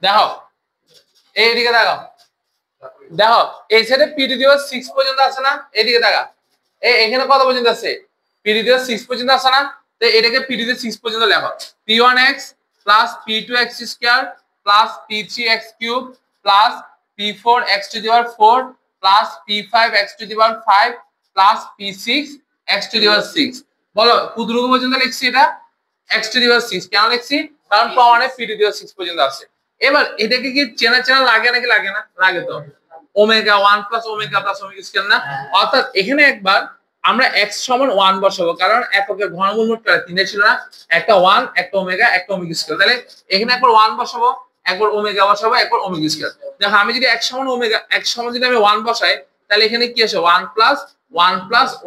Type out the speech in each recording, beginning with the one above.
দেখো এইদিকে দেখো, দেখো এই সাইডে পি টু দি পাওয়ার 6 পর্যন্ত আছে না, এইদিকে দেখা এখানে কত পর্যন্ত আছে, পি টু দি পাওয়ার 6 পর্যন্ত আছে না, তো এটাকে পি টু দি 6 পর্যন্ত লেখো, p1x plus p2x square plus p3x cube plus p4x to the power 4 plus p5x to the power 5 plus p6x to the power 6। বলো কতটুকু পর্যন্ত লিখছি এটা, x টু দি পাওয়ার 6 কেন লিখছি, কারণ প্রমাণে p টু দি পাওয়ার 6 পর্যন্ত আছে। এবার এটাকে কি চেনা চেনা লাগে নাকি লাগে না, লাগে তো, ওমেগা 1 প্লাস ওমেগা স্কয়ার না, অর্থাৎ এখানে একবার আমরা x সমান 1 বসাবো, কারণ এককের ঘনমূল মোট কয়টা, তিনটা ছিল না, একটা 1 একটা ওমেগা একটা ওমেগা স্কয়ার, তাহলে এখানে একবার 1 বসাবো, একবার ওমেগা বসাবো, একবার ওমেগা স্কয়ার। দেখো আমি যদি x সমান ওমেগা, x সমান যদি আমি 1 বসাই, তাহলে এখানে কি আসে 1 প্লাস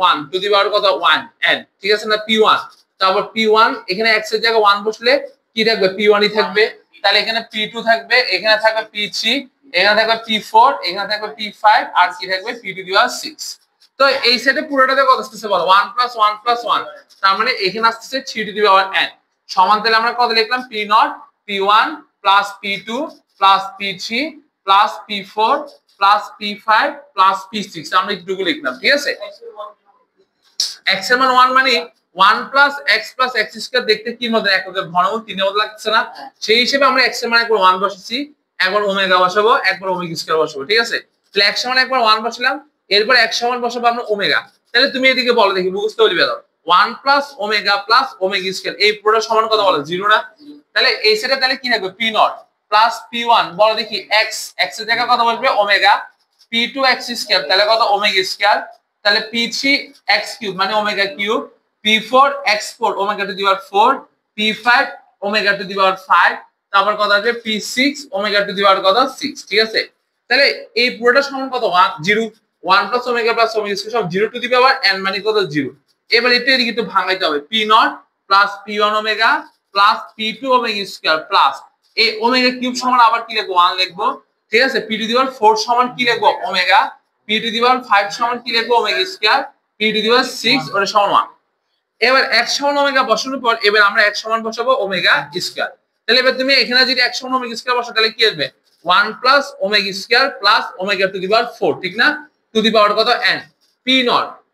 1 টু দি পাওয়ার কত 1 n, ঠিক আছে না, p1, তারপর p1 এখানে x এর জায়গায় 1 বসলে কি থাকবে, p1 ই থাকবে, তাহলে এখানে p2 থাকবে, এখানে থাকবে p3, এখানে থাকবে p4, এখানে থাকবে p5, আর কি থাকবে p টু দি পাওয়ার 6। তো এই সেটে পুরোটাতে কত আসছে বলো, 1 প্লাস 1, তার মানে এখানে আসছে 3 টু দি পাওয়ার n সমান, তাহলে আমরা কত লিখলাম, p0 p1 plus p2 plus p3 plus p4 plus p5 plus p6, আমরা এইটুকু লিখলাম, ঠিক আছে। x এর মান 1 মানে 1 plus x plus x square দেখতে কি মতো, এককের ঘনমূল 3 এর মতো লাগছে না, সেই হিসেবে আমরা x এর মান একবার 1 বসাচ্ছি, একবার ওমেগা বসাবো, একবার ওমেগা স্কয়ার বসাবো, ঠিক আছে। তাহলে x সমান একবার 1 বসালাম, এরপর x সমান বসাবো আমরা ওমেগা, তাহলে তুমি এদিকে বলো দেখি মুখস্থ বলবে দাও, 1 প্লাস ওমেগা স্কয়ার এই পুরোটা সমান কত বলো, 0 না, তাহলে এই সেটে তাহলে কি থাকবে, p0 প্লাস p1, বলো দেখি x এর জায়গায় কত বসবে ওমেগা, p2x স্কয়ার তাহলে কত ওমেগা স্কয়ার, তাহলে p3x কিউব মানে omega cube, p4x4 omega to the power 4, p5 omega to the power 5, তারপর কত আসবে p6 omega to the power কত 6, ঠিক আছে। তাহলে এই পুরোটা সমান কত 1 0, 1 প্লাস ওমেগা স্কয়ার সব 0 টু দি পাওয়ার n মানে কত 0। এবার এটা এদিকে একটু ভাঙাইতে হবে, p0 plus p1 omega plus p2 omega square plus এই ওমেগা কিউব সমান আবার কি লিখবো 1 লিখবো, ঠিক আছে, p টু দি পাওয়ার 4 সমান কি লিখবো omega, p to the power 5 সমান কি লিখবো omega square, p to the power 6 ওটা সমান 1। এবার x সমান ওমেগা বসানোর পর এবার আমরা x সমান বসাবো ওমেগা স্কয়ার, তাহলে এবার তুমি এখানে যদি x সমান ওমেগা স্কয়ার বসাও তাহলে কি আসবে 1 plus omega square plus omega to the power 4, ঠিক না, টু দি পাওয়ার কত n, p0,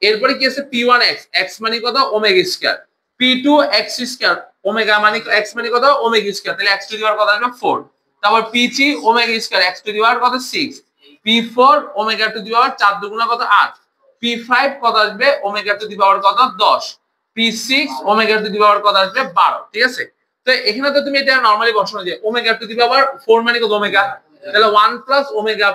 এরপরে কি আছে p1x, x মানে কত omega square, p2x square omega মানে x মানে কত ওমেগা স্কয়ার, তাহলে x টু দি পাওয়ার কত আসবে 4, তারপর p3 omega square x to the power কত 6, p4 omega to the power 4 দুগুণা কত 8, p5 কত আসবে ওমেগা টু দি পাওয়ার কত 10, p6 omega to the power কত আসবে 12, ঠিক আছে। তো এখানে তো তুমি এটা নরমালি বসানো যায়, ওমেগা টু দি পাওয়ার 4 মানে কত ওমেগা, তাহলে 1 প্লাস ওমেগা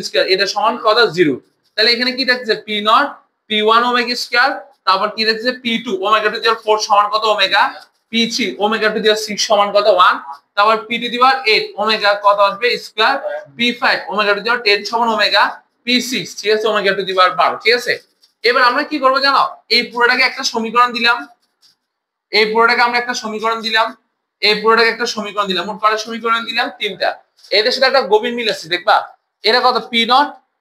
স্কয়ার এটা সমান কত 0, তাহলে এখানে কি থাকছে p0 p1 ওমেগা স্কয়ার, তারপর কি থাকছে p2 omega to the power 4 সমান কত omega, p3 omega to the power 6 সমান কত 1, তারপর p to the power 8 omega কত আসবে square, p5 omega to the power 10 সমান ওমেগা, p6 ঠিক আছে ওমেগা টু দি পাওয়ার 12, ঠিক আছে। এবার আমরা কি করব জানো, এই পুরোটাকে একটা সমীকরণ দিলাম, এই পুরোটাকে আমরা একটা সমীকরণ দিলাম, এই পুরোটাকে একটা সমীকরণ দিলাম, মোট কয়টা সমীকরণ দিলাম, তিনটা। এদের সাথে একটা গভীর মিল আছে দেখবা, এটা কত p0,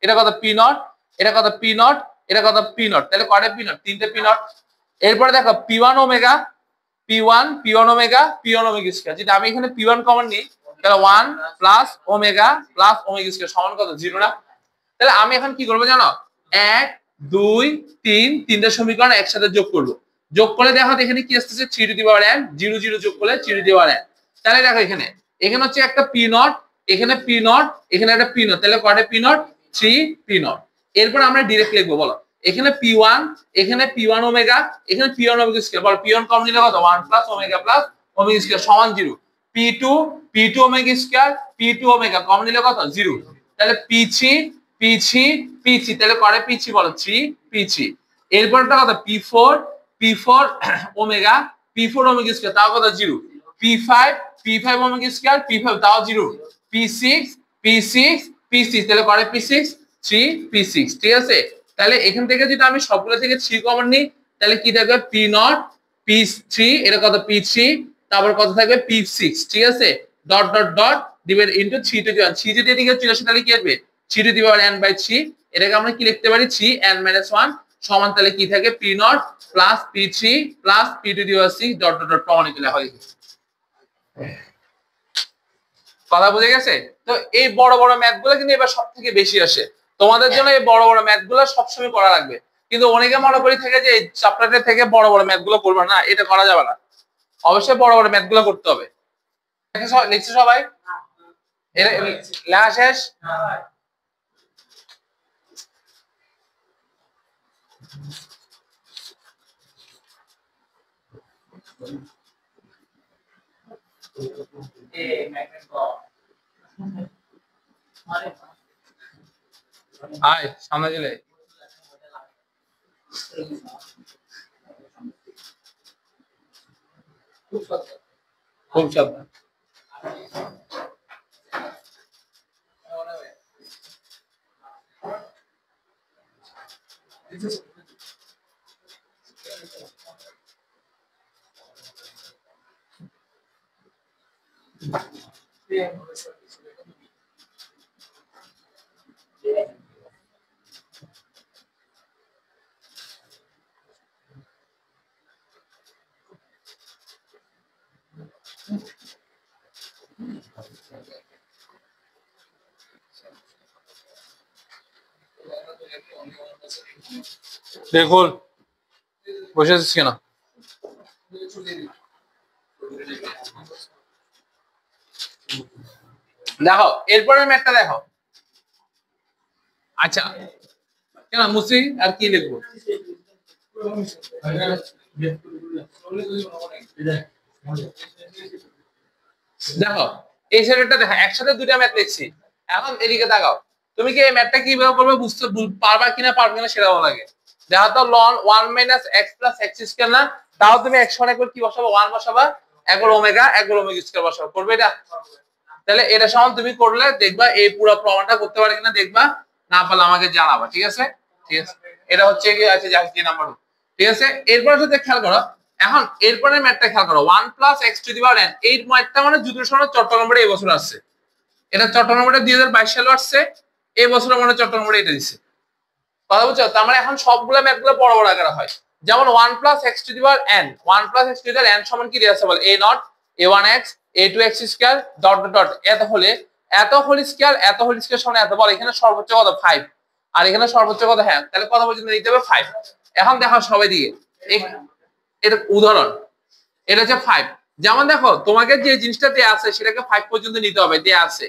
এটা কত p0, এটা কত p0, এটা কত p0, তাহলে কয়টা p0, তিনটে p0। এরপরে দেখো p1 omega p1 omega square, যেটা আমি এখানে p1 কমন নিই তাহলে 1 প্লাস ওমেগা স্কয়ার সমান কত 0 না, তাহলে আমি এখন কি করব জানো, 1 2 3 তিনটা সমীকরণ একসাথে যোগ করব, যোগ করে দেখো এখানে কি আসছে 3 টু দি পাওয়ার n, 0 0 যোগ করলে 3 টু দি পাওয়ার n, তাহলে দেখো এখানে হচ্ছে একটা p0, এখানে p0, এখানে একটা p0, তাহলে কয়টা p0 3 p0। এরপর আমরা ডাইরেক্ট লিখবো, বলো এখানে p1, এখানে p1 ওমেগা, এখানে p1 ওমেগা স্কয়ার, বলো p1 কমন নিলে কত 1 প্লাস ওমেগা স্কয়ার সমান 0, p2 omega square, p2 omega common নিলে কত 0, তাহলে p3 তাহলে করে p3 বলো 3 p3। এরপরটা কত p4 ওমেগা স্কয়ার তাও কত 0, p5 ওমেগা স্কয়ার p5 তাও 0, p6 তাহলে করে p6 3 p6, ঠিক আছে। তাহলে এখান থেকে যদি আমি সবগুলো থেকে 3 কমন নিই তাহলে কি থাকবে p0 p3 এটা কত p3, তারপর কত থাকবে p6, ঠিক আছে, dot dot dot divide into 3 to the power 3 যদি এদিকে চলে আসে তাহলে কি আসবে 3 to the power n by 3, এটাকে আমরা কি লিখতে পারি 3n - 1 সমান, তাহলে কি থাকে p0 plus p3 plus p to the power 6 dot dot dot প্রমাণিত লেখা হয়। কথা বুঝে গেছে? তো এই বড় বড় ম্যাথ গুলো কিন্তু এবার সব থেকে বেশি আসে তোমাদের জন্য। এই বড় বড় ম্যাথ গুলো সবসময় করা লাগবে, কিন্তু অনেকে মনে করি থাকে যে এই চ্যাপ্টারটা থেকে বড় বড় ম্যাথ গুলো করবে না, এটা করা যাবে না। অবশ্যই বড় বড় ম্যাথ গুলো করতে হবে। লিখছো সবাই? লেখা শেষ? আয় সামনে দিলে খুব সাবধান। দেখুন বসে আছিস কেন? দেখো এরপরের ম্যাথটা দেখো। আচ্ছা কেন মুসি আর কি লিখবো? দেখো এই সেটটা দেখো, একসাথে দুইটা ম্যাথ লিখছি। এখন এদিকে তাকাও, তুমি কি এই ম্যাথটা কিভাবে করবে বুঝতে পারবা কিনা পারবে কিনা সেটা ভালো লাগে। দেখো তো লন 1 - x + x স্কয়ার না, তাও তুমি x সমান একবার কি বসাবো 1 বসাবা, একবার ওমেগা একবার ওমেগা স্কয়ার বসাবো, করবে এটা? তাহলে এটা সমান তুমি করলে দেখবা এই পুরো প্রমাণটা করতে পারে কিনা দেখবা, না পারলে আমাকে জানাবা, ঠিক আছে? ঠিক আছে, এটা হচ্ছে কি আছে যা কি নাম্বার, ঠিক আছে? এরপর যদি খেয়াল করো, এখন এরপরের ম্যাথটা খেয়াল করো 1 + x⁴n। এই ম্যাথটা মানে যুদ্ধ সনদ চট্টগ্রামে এই বছর আসছে, এটা চট্টগ্রামে 2022 সালে আসছে, এই বছর মানে চট্টগ্রামে এটা দিছে। কথা বুঝছো? তার মানে এখন সবগুলা ম্যাথগুলো বড় বড় আকারে হয়। যেমন 1 + x⁴n, 1 + x⁴n সমান কি দেয়া আছে বল, a0 a1x a2x² dot dot dot এত হলে এত হোল স্কয়ার এত হোল স্কয়ার সমান এত বল, এখানে সর্বোচ্চ কত 5 আর এখানে সর্বোচ্চ কত, হ্যাঁ তাহলে কত পর্যন্ত নিতে হবে 5। এখন দেখো সবাই দিকে এটা উদাহরণ, এটা হচ্ছে 5। যেমন দেখো তোমাকে যে জিনিসটা দেয়া আছে সেটাকে 5 পর্যন্ত নিতে হবে, দেয়া আছে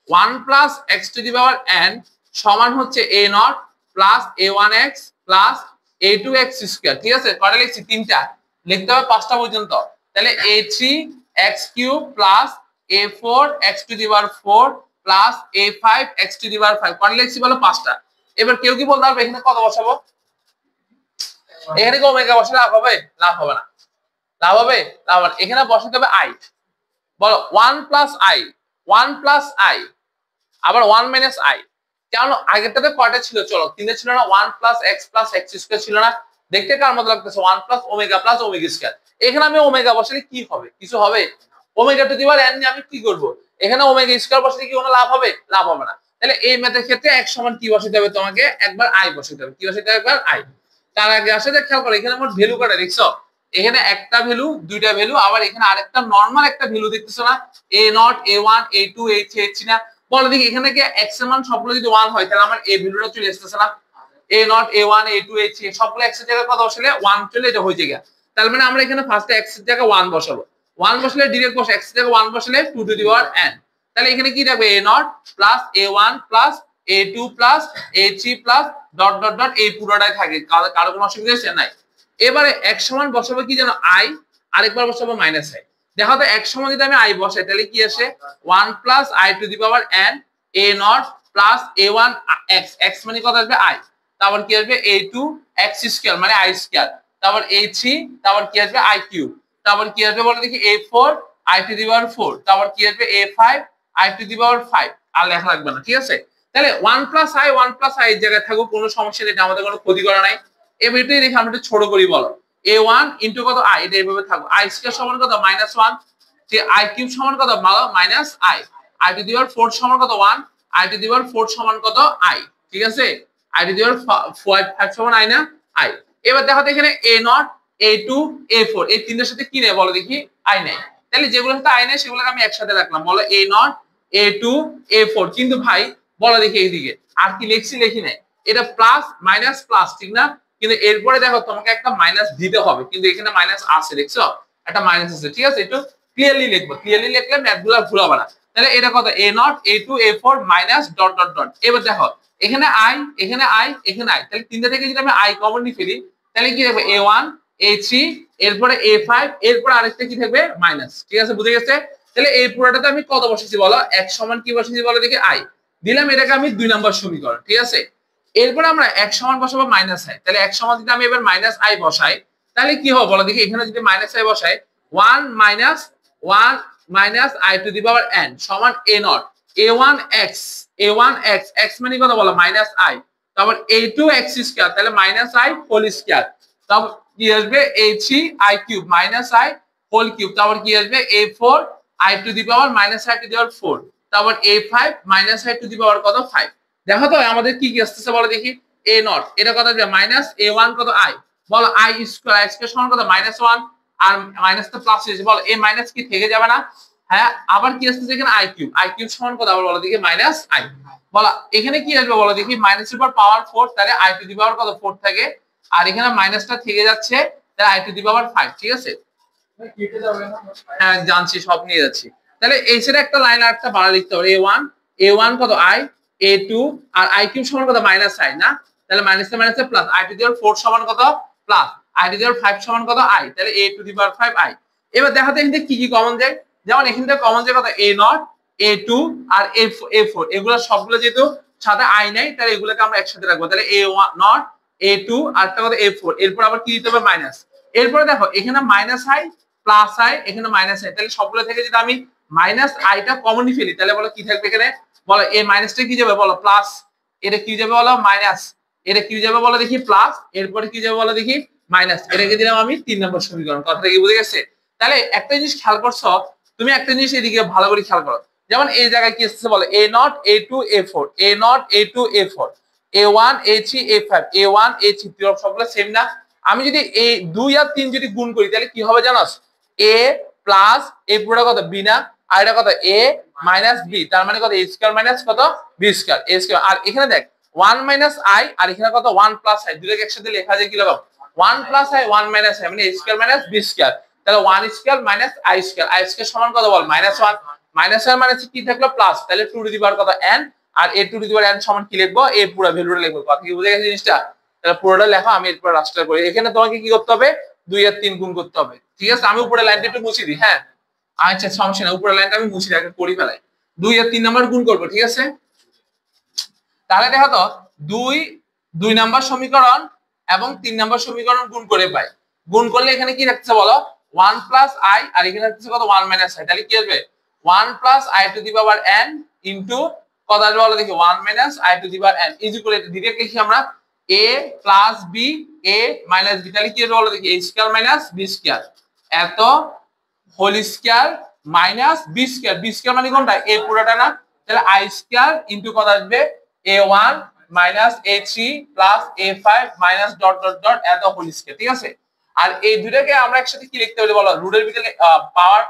1 + x⁴n সমান হচ্ছে a0 + a1x + a2x²। ঠিক আছে, কয়টা লিখছি? তিনটা, লিখতে হবে 5টা পর্যন্ত। তাহলে a3x³ + a4x⁴ + a5x⁵। কয়টা লিখছি বলো? 5টা। এবার কেউ কি বলতে পারবে এখানে কত বসাবো? এখানে কি ওমেগা বসালে লাভ হবে? লাভ হবে না। লাভ হবে? লাভ হবে না। এখানে বসাতে হবে i, বলো 1 + i, 1 + i আবার 1 - i। কেন আগেরটাতে কয়টা ছিল? চলো তিনটা ছিল না, 1 + x + x² ছিল না? দেখতে কার মতো লাগতেছে? 1 + ওমেগা + ওমেগা²। এখানে আমি ওমেগা বসালে কি হবে? কিছু হবে? ওমেগা⁴n নিয়ে আমি কি করব? এখানে ওমেগা² বসালে কি কোনো লাভ হবে? লাভ হবে না। তাহলে এই ম্যাথের ক্ষেত্রে x সমান কি বসাতে হবে? তোমাকে একবার i বসাতে হবে। কি বসাতে হবে? একবার i। তার আগে আসলে খেয়াল করো এখানে মোট ভ্যালু কয়টা দেখছো? এখানে একটা ভ্যালু, দুইটা ভ্যালু, আবার এখানে আরেকটা নরমাল একটা ভ্যালু দেখতেছো না? a0 a1 a2 a3 a3 না? বলো দেখি এখানে কি x এর মান সবগুলো যদি 1 হয় তাহলে আমার এই ভ্যালুটা চলে আসতেছে না? a0 a1 a2 a3 সবগুলো x এর জায়গায় কত বসালে 1 চলে এটা হয়ে যায়। তার মানে আমরা এখানে ফার্স্টে x এর জায়গায় 1 বসাবো। 1 বসালে ডাইরেক্ট বসে x এর জায়গায় 1 বসালে 2⁴n। তাহলে এখানে কি থাকবে? a0 + a1 + a2 + a3 + dot dot dot এই পুরোটাই থাকে, কারো কোনো অসুবিধা আছে? নাই। এবারে x সমান বসাবো কি জানো? i, আরেকবার বসাবো -i। দেখো তো x সমান যদি আমি i বসাই তাহলে কি আসে? 1 + i⁴n a0 + a1 x, x মানে কত আসবে? i। তারপর কি আসবে? a2 x² মানে i²। তারপর a3, তারপর কি আসবে? i³। তারপর কি আসবে বলো দেখি? a4 i⁴ তারপর কি আসবে? a5 i⁵ আর লেখা লাগবে না, ঠিক আছে? তাহলে 1 + i 1 + i এর জায়গায় থাকুক, কোনো সমস্যা নেই, আমাদের কোনো ক্ষতি করা নাই। এবারে দেখি আমরা একটু ছোট করি, বলো a1 * কত i, এটা এইভাবে থাকবে। i² সমান কত? -1। যে i³ সমান কত? -i। i⁴ সমান কত? 1। i⁴ সমান কত? i। ঠিক আছে, i⁴ সমান i না? i। এবার দেখো তো এখানে a0 a2 a4 এই তিনটার সাথে কি নেই বলো দেখি? i নেই। তাহলে যেগুলো সাথে আই নাই সেগুলোকে আমি একসাথে রাখলাম, বলো a naught a two a four. কিন্তু ভাই বলো দেখি এইদিকে আর কি লিখছি, লিখি নাই, এটা প্লাস মাইনাস প্লাস ঠিক না, কিন্তু এরপরে দেখো তোমাকে একটা মাইনাস দিতে হবে, কিন্তু এখানে মাইনাস আছে, দেখছো একটা মাইনাস আছে, ঠিক আছে, একটু ক্লিয়ারলি লিখবো, ক্লিয়ারলি লিখলে ম্যাথগুলো ভুল হবে না। তাহলে এটা কত a naught a two a four minus dot dot dot. এবার দেখো এখানে আই এখানে আই এখানে আই, তাহলে তিনটা থেকে যদি আমি আই কমন নিয়ে ফেলি তাহলে কি থাকবে এ ওয়ান এ থ্রি এরপরে এ ফাইভ এরপরে আরেকটা কি থাকবে মাইনাস, ঠিক আছে বুঝে গেছে। তাহলে এই পুরোটাতে আমি কত বসেছি বলো, এক সমান কি বসেছি বলো দেখি আই দিলাম, এটাকে আমি 2 নম্বর সমীকরণ, ঠিক আছে। এরপরে আমরা এক সমান বসাবো মাইনাস আই, তাহলে এক সমান যদি আমি এবার মাইনাস আই বসাই তাহলে কি হবে বলো দেখি, এখানে যদি মাইনাস আই বসাই 1 minus i to the power n সমান a not a1 x x মানে কত বলো মাইনাস আই, তারপর a2 x স্কয়ার তাহলে মাইনাস আই হোল স্কয়ার, তারপর কি আসবে a3 i cube minus i whole cube, তারপর কি আসবে a4 i to the power minus i to the power 4, তারপর a5 minus i to the power কত 5। দেখো তো আমাদের কি কি আসছে বলো দেখি, a নট এটা কত আসবে মাইনাস a1 কত i, বলো i স্কয়ার সমান কত মাইনাস 1 আর মাইনাস তো প্লাস হয়েছে, বলো এই মাইনাস কি থেকে যাবে না, হ্যাঁ আবার কি আসছে এখানে আই কিউব সমান কত আবার বলো দেখি মাইনাস আই, বলো এখানে কি আসবে বলো দেখি মাইনাসের পর পাওয়ার 4 তাহলে i টু দি পাওয়ার কত 4 থাকে, আর এখানে মাইনাসটা থেকে যাচ্ছে তাহলে i টু দি পাওয়ার 5, ঠিক আছে। হ্যাঁ জানছি সব নিয়ে যাচ্ছি। তাহলে এই সেটা একটা লাইন আর একটা বাড়া লিখতে হবে a1 কত i a2 R i cube সমান কত মাইনাস i না, তাহলে মাইনাসে মাইনাসে plus i to the power 4 সমান কত plus i to the power 5 সমান কত i, তাহলে a to the power 5 i। এবার দেখাতে এখানে কি কি কমন যায়, যেমন এখান থেকে কমন যায় কত a not a2 R a4 এগুলো সবগুলো যেহেতু সাথে i নাই তাহলে এগুলোকে আমরা একসাথে রাখবো, তাহলে a1 নট a2 আর একটা কত a4 এরপর আবার কি দিতে হবে মাইনাস, এরপরে দেখো এখানে মাইনাস i প্লাস আই এখানে মাইনাস আই, তাহলে সবগুলো থেকে যদি আমি মাইনাস আইটা কমন নিয়ে ফেলি তাহলে বলো কি থাকবে এখানে, বলো এই মাইনাসটা কি যাবে বলো প্লাস, এটা কি যাবে বলো মাইনাস, এটা কি যাবে বলো দেখি প্লাস, এরপরে কি যাবে বলো দেখি মাইনাস, এটাকে দিলাম আমি 3 নম্বর সমীকরণ। কথাটা কি বুঝে গেছে? তাহলে একটা জিনিস খেয়াল করছো তুমি, একটা জিনিস এদিকে ভালো করে খেয়াল করো, যেমন এই জায়গায় কি আসছে বলো a not a2 a4 a not a2 a4 a1 a3 a5 a1 a3 সবগুলো সেম না, আমি যদি এই 2 আর 3 যদি গুণ করি তাহলে কি হবে জানোস, a প্লাস a পুরোটা কত b না, আর এটা কত a মাইনাস b, তার মানে কত a স্কয়ার মাইনাস কত b স্কয়ার a স্কয়ার, আর এখানে দেখ 1 মাইনাস i আর এখানে কত 1 প্লাস i, দুটোকে একসাথে লেখা যায় কি লাগো 1 প্লাস i 1 মাইনাস i মানে a square minus b square, তাহলে 1 স্কয়ার মাইনাস i স্কয়ার সমান কত বল মাইনাস 1, মাইনাস 1 মাইনাস কি থাকলো প্লাস, তাহলে 2 টু দি পাওয়ার কত n, আর a to the power n সমান কি লিখবো a পুরো ভ্যালুটা লিখবো। কথা কি বুঝে গেছে জিনিসটা? তাহলে পুরোটা লেখো, আমি এরপর রাস্টার করি, এখানে তোমাকে কি করতে হবে 2 আর 3 গুণ করতে হবে, ঠিক আছে। আমি উপরে লাইনটা একটু মুছে দিই, হ্যাঁ আচ্ছা সমস্যা না, উপরে লাইনটা আমি মুছে দিই আগে করি ফেলাই, 2 আর 3 নাম্বার গুণ করবো, ঠিক আছে। তাহলে দেখো তো 2 নাম্বার সমীকরণ এবং 3 নাম্বার সমীকরণ গুণ করে পাই, গুণ করলে এখানে কি রাখছে বলো 1 প্লাস i আর এখানে রাখছে কত 1 মাইনাস i, তাহলে কি আসবে 1 plus i to the power n into কত আসবে বলো দেখি 1 minus i to the power n is equal to direct লিখি আমরা a plus b a minus b, তাহলে কি হবে বলো দেখি a square minus b square এত whole square minus b square মানে কোনটা a পুরোটা না, তাহলে i স্কয়ার ইনটু কত আসবে a1 minus a3 plus a5 minus dot dot dot এত হোল স্কয়ার, ঠিক আছে। আর এই দুটোকে আমরা একসাথে কি লিখতে পারি বলো, রুটের ভিতরে power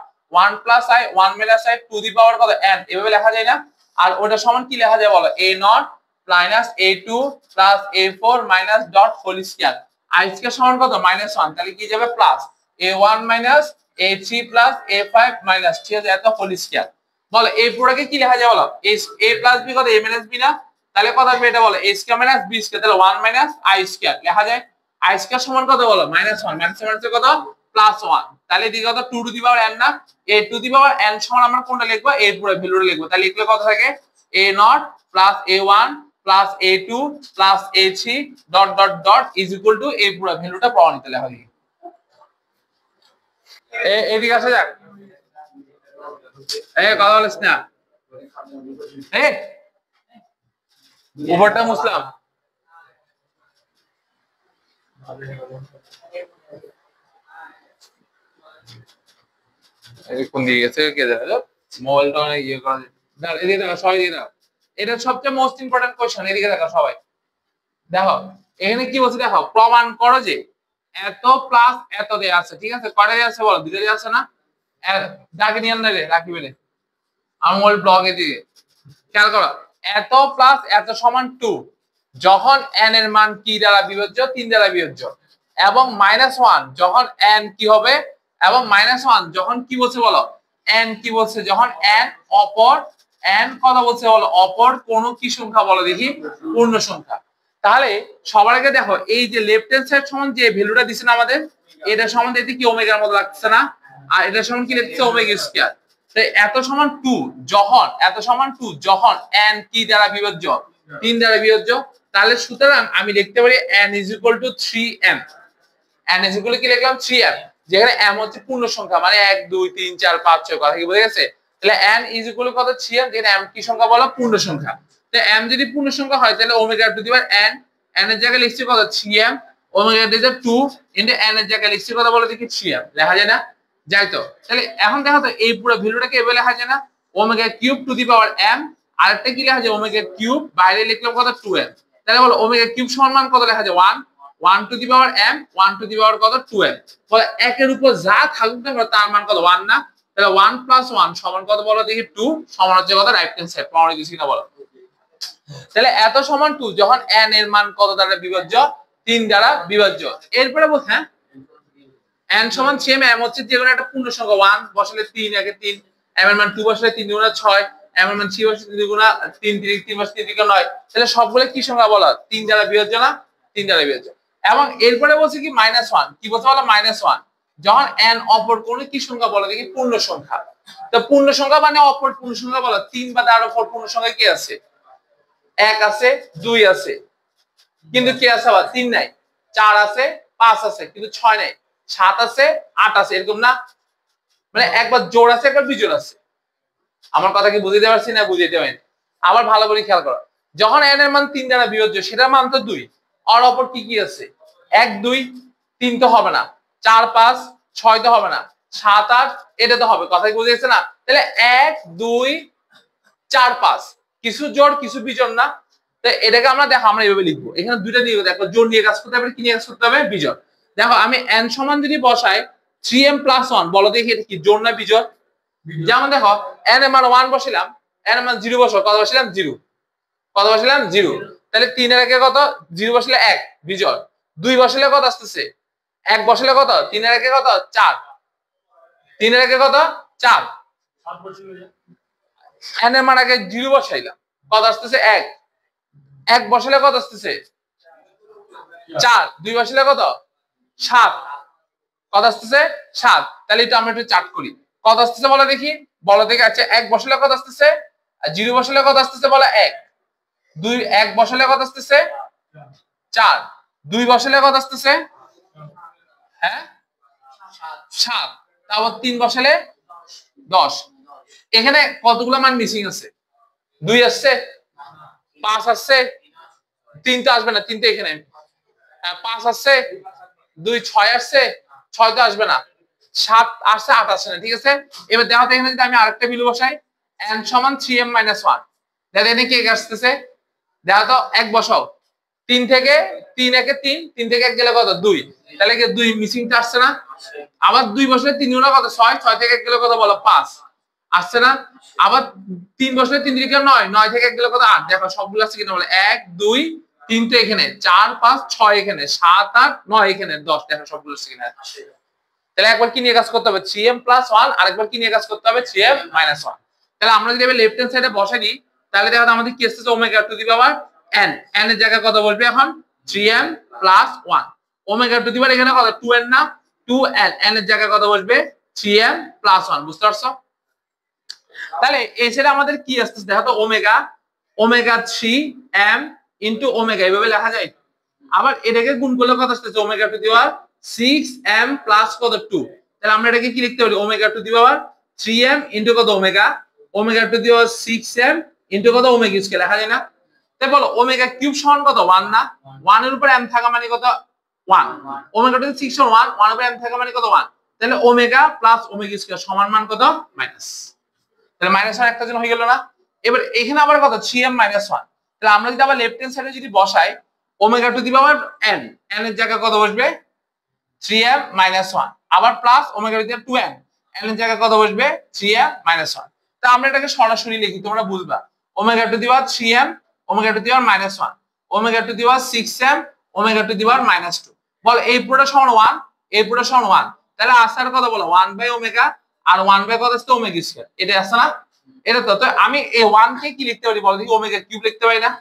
1 plus i 1 minus i to the power কত n এভাবে লেখা যায় না, আর ওটা সমান কি লেখা যায় বলো a naught minus a2 plus a4 minus dot whole square, i square সমান কত মাইনাস 1, তাহলে কি যাবে plus a1 minus a3 plus a5 minus, ঠিক আছে এত হোল স্কয়ার। বলো এই পুরোটাকে কি লেখা যায় বলো a প্লাস b কত a মাইনাস b না, তাহলে কত আসবে এটা বলো a square minus b square, তাহলে 1 মাইনাস i স্কয়ার লেখা যায়, i স্কয়ার সমান কত বলো মাইনাস 1 মাইনাস কত প্লাস 1, তাহলে এদিকে কত 2 টু দি পাওয়ার n না, a to the power n সমান আমরা কোনটা লিখবো a পুরো ভ্যালুটা লিখবো, তাহলে লিখলে কত থাকে a not plus a1 plus a2 plus a3 dot dot dot is equal two a পুরো ভ্যালুটা প্রমাণিত লেখা যায়। এদিকে আসা যাক, কথা বলিস না, উপরটা মুসলাম কোন দিকে গেছে কে জানে, মোবাইলটা অনেক ইয়ে করা যায়, এদিকে দেখো সবাই দিয়ে দাও, এটা সবচেয়ে মোস্ট ইম্পর্টেন্ট কোশ্চেন, এদিকে দেখো সবাই দেখো এখানে কি বলছে দেখো প্রমাণ করো যে এত প্লাস এত দেয়া আছে, ঠিক আছে কয়টা দেয়া আছে বলো দুইটা দেয়া আছে না, ডাকে নিয়ে আনলে রাখি বলে আমি ওই ব্লগে দিয়ে খেয়াল করো এত প্লাস এত সমান 2 যখন n এর মান কি দ্বারা বিভাজ্য 3 দ্বারা বিভাজ্য এবং -1 যখন n কি হবে এবং -1 যখন কি বলছে বলো n কি বলছে যখন n অপর n কথা বলছে বলো অপর কোন কি সংখ্যা বলো দেখি পূর্ণ সংখ্যা। তাহলে সবার আগে দেখো এই যে লেফট হ্যান্ড সাইড সমান যে ভ্যালুটা দিছে না আমাদের এটা সমান দিতে কি ওমেগার মতো লাগছে না আর এটা সমান কি লিখছে ওমেগা স্কয়ার। তো এত সমান 2 যখন এত সমান 2 যখন n কি দ্বারা বিভাজ্য 3 দ্বারা বিভাজ্য তাহলে সুতরাং আমি লিখতে পারি n = 3m n = কি লিখলাম 3m যেখানে m হচ্ছে পূর্ণ সংখ্যা মানে 1 2 3 4 5 6 কথা কি বুঝে গেছে। তাহলে n = কত 3m যেখানে m কি সংখ্যা বলো পূর্ণ সংখ্যা। তো m যদি পূর্ণ সংখ্যা হয় তাহলে omega to the power n n এর জায়গায় লিখছি কত 3m omega to the power 2 into n এর জায়গায় লিখছি কত বলো দেখি 3m লেখা যায় না যাই তো। তাহলে এখন দেখো তো এই পুরো ভ্যালুটাকে এভাবে লেখা যায় না omega cube two the power m আরেকটা কি লেখা যায় ওমেগা কিউব বাইরে লিখলাম কত 2m তাহলে বলো ওমেগা কিউব সমান মান কত লেখা যায় 1 to the power m 1 to the power কত 2m বলে একের উপর যা থাকুক না তার মান কত 1 না তাহলে 1 + 1 সমান কত বলো দেখি 2 সমান হচ্ছে কত রাইট হ্যান্ড সাইড পাওয়ার দিছি না বলো। তাহলে এত সমান 2 যখন n এর মান কত দ্বারা বিভাজ্য 3 দ্বারা বিভাজ্য। এরপরে বল হ্যাঁ n সমান 3m m হচ্ছে যে কোনো একটা পূর্ণ সংখ্যা 1 বসালে 3 একে 3 m এর মান 2 বসালে 3 গুণা 6 m এর মান 3 বসালে 3 গুণা 3 3 বসালে 3 9 তাহলে সবগুলো কি সংখ্যা বলো 3 দ্বারা বিভাজ্য না 3 দ্বারা বিভাজ্য। এবং এরপরে বলছে কি -1 কি বলতে বলো -1 যখন n অপর কোন কি সংখ্যা বলো দেখি পূর্ণ সংখ্যা। তো পূর্ণ সংখ্যা মানে অপর পূর্ণ সংখ্যা বলো 3 বা তার অপর পূর্ণ সংখ্যা কি আছে 1 আছে 2 আছে কিন্তু কি আছে আবার 3 নাই 4 আছে 5 আছে কিন্তু 6 নাই 7 আছে 8 আছে এরকম না মানে একবার জোড় আছে একবার বিজোড় আছে। আমার কথা কি বুঝিয়ে পারছি না বুঝিয়ে দেবেন আবার ভালো করে খেয়াল করো যখন n এর মান 3 দ্বারা বিভাজ্য সেটার মান তো 2 আর অপর কি কি আছে 1 2 3 তো হবে না 4 5 6 তো হবে না 7 8 এটা তো হবে কথা কি বুঝে গেছে না। তাহলে 1 2 4 5 কিছু জোড় কিছু বিজোড় না। তো এটাকে আমরা দেখো আমরা এইভাবে লিখবো এখানে দুইটা নিয়ে দেখো জোড় নিয়ে কাজ করতে হবে কি নিয়ে কাজ করতে হবে বিজোড়। দেখো আমি n সমান যদি বসাই 3m + 1 বলো দেখি এটা কি জোড় না বিজোড়। যেমন দেখো n এর মান 1 বসাইলাম n এর মান 0 বসাও কত বসাইলাম 0 কত বসাইলাম 0 তাহলে 3 এর আগে কত 0 বসালে 1 বিজোড় 2 বসালে কত আসতেছে 1 বসালে কত 3 এর আগে কত 4 3 এর আগে কত 4 n এর মান আগে 0 বসাইলাম কত আসতেছে 1 1 বসালে কত আসতেছে 4 2 বসালে কত 7 কত আসতেছে 7 তাহলে এটা আমরা একটু চার্ট করি কত আসতেছে বলো দেখি আচ্ছা 1 বসালে কত আসতেছে আর 0 বসালে কত আসতেছে বলো 1 2 1 বসালে কত আসতেছে 4 2 বসালে কত আসতেছে হ্যাঁ 7 তারপর 3 বসালে 10 এখানে কতগুলো মান মিসিং আছে 2 আসছে 5 আসছে 3 তো আসবে না 3 তো এখানে 5 আসছে 2 6 আসছে 6 তো আসবে না 7 আসছে 8 আসছে না ঠিক আছে। এবার দেখো তো এখানে যদি আমি আরেকটা ভ্যালু বসাই n সমান 3m - 1 দেখো এখানে কি আসতেছে দেখো তো 1 বসাও 3 থেকে 3 একে 3 3 থেকে 1 গেলে কত 2 তাহলে কি 2 মিসিংটা আসছে না আবার 2 বসালে 3 গুণা কত 6 6 থেকে 1 গেলে কত বলো 5 আসছে না আবার 3 বসালে 3 থেকে 9 9 থেকে 1 গেলে কত 8 দেখো সবগুলো আছে কিনা বলো 1 2 3 তো এখানে 4 5 6 এখানে 7 8 9 এখানে 10 দেখো সবগুলো আছে কিনা। তাহলে একবার কি নিয়ে কাজ করতে হবে 3m + 1 আরেকবার কি নিয়ে কাজ করতে হবে 3m - 1 তাহলে আমরা যদি লেফট হ্যান্ড সাইডে বসাই দিই তাহলে দেখো আমাদের কি আসছে omega to the power n n এর জায়গায় কত বলবে এখন 3m + 1 ওমেগা টু দি পাওয়ার এখানে কত 2n না 2n n এর জায়গায় কত বসবে 3m + 1 বুঝতে পারছো। তাহলে এই ছেড়ে আমাদের কি আসছে দেখো তো ওমেগা 3m * ওমেগা এইভাবে লেখা যায় আবার এটাকে গুণ করলে কত আসছে omega to the power 6m + কত 2 তাহলে আমরা এটাকে কি লিখতে পারি omega to the power 3m * কত omega to the power 6m * কত ওমেগা স্কয়ার লেখা যায় না। তাই বলো ওমেগা কিউব সমান কত 1 না 1 এর উপর m থাকা মানে কত 1 ওমেগা টু দি 6 সমান 1 1 উপর m থাকা মানে কত 1 তাহলে ওমেগা প্লাস ওমেগা স্কয়ার সমান মান কত মাইনাস তাহলে -1 একটা জন হয়ে গেল না। এবার এখানে আবার কত 3m - 1 তাহলে আমরা যদি আবার লেফট হ্যান্ড সাইডে যদি বসাই omega to the power n n এর জায়গায় কত বসবে 3m - 1 আবার plus omega to the power 2m n এর জায়গায় কত বসবে 3m - 1। তা আমরা এটাকে সরাসরি লিখি, তোমরা বুঝবা। Omega to the power 3m omega to the power -1 omega to the power 6m omega to the power -2। বল এই পুরোটা সমান 1, এই পুরোটা সমান 1, তাহলে আসার কত বলো 1/ওমেগা আর 1/, কত আসছে ওমেগা স্কয়ার, এটা আসছে না? এটা তো আমি এই 1 কে কি লিখতে পারি বল দেখি, ওমেগা কিউব লিখতে পারি না?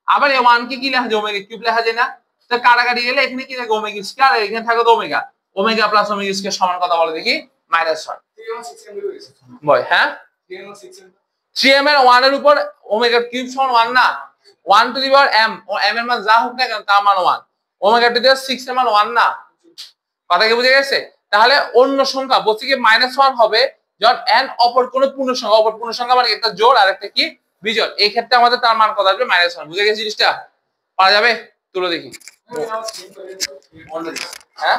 আবার এই 1 কে কি লেখা যায়, ওমেগা কিউব লেখা যায় না? তো কাটাকাটি গেলে এখানে কি থাকে ওমেগা স্কয়ার, আর এখানে থাকে তো omega. Omega plus omega square সমান কত বলো দেখি -1। বল হ্যাঁ 3m এর 1 এর উপর ওমেগা কিউব সমান 1 না, 1 টু দি পাওয়ার m, ও m এর মান যা হোক না কেন তার মান 1, ওমেগা টু দি পাওয়ার 6 এর মান 1 না। কথা কি বুঝে গেছে? তাহলে অন্য সংখ্যা বলছি কি -1 হবে যখন n অপর কোন পূর্ণ সংখ্যা, অপর পূর্ণ সংখ্যা মানে একটা জোড় আর একটা কি বিজোড়, এই ক্ষেত্রে আমাদের তার মান কত আসবে -1। বুঝে গেছিস জিনিসটা? পারা যাবে? তুলো দেখি। হ্যাঁ